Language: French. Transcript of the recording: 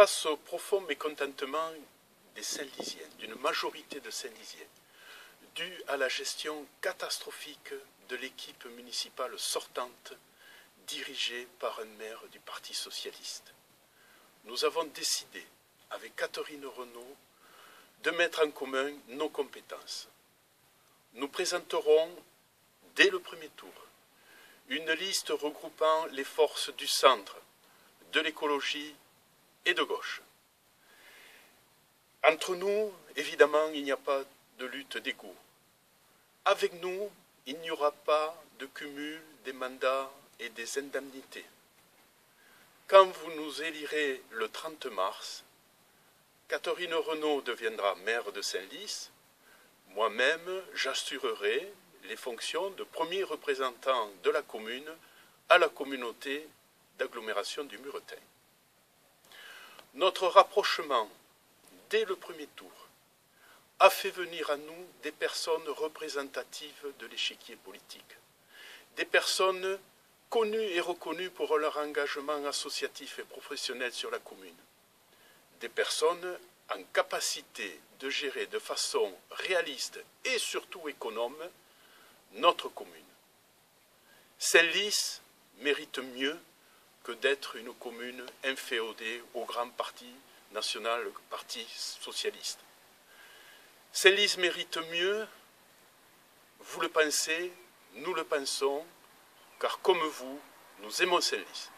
Face au profond mécontentement des Saint-Lysiens, d'une majorité de Saint-Lysiens, dû à la gestion catastrophique de l'équipe municipale sortante dirigée par un maire du Parti socialiste, nous avons décidé, avec Catherine Renaud, de mettre en commun nos compétences. Nous présenterons, dès le premier tour, une liste regroupant les forces du centre, de l'écologie et de gauche. Entre nous, évidemment, il n'y a pas de lutte d'ego. Avec nous, il n'y aura pas de cumul des mandats et des indemnités. Quand vous nous élirez le 30 mars, Catherine Renaud deviendra maire de Senlis. Moi-même, j'assurerai les fonctions de premier représentant de la commune à la communauté d'agglomération du Muretin. Notre rapprochement, dès le premier tour, a fait venir à nous des personnes représentatives de l'échiquier politique, des personnes connues et reconnues pour leur engagement associatif et professionnel sur la commune, des personnes en capacité de gérer de façon réaliste et surtout économe notre commune. Senlis mérite mieux que d'être une commune inféodée au grand parti national, le parti socialiste. Senlis mérite mieux, vous le pensez, nous le pensons, car comme vous, nous aimons Senlis.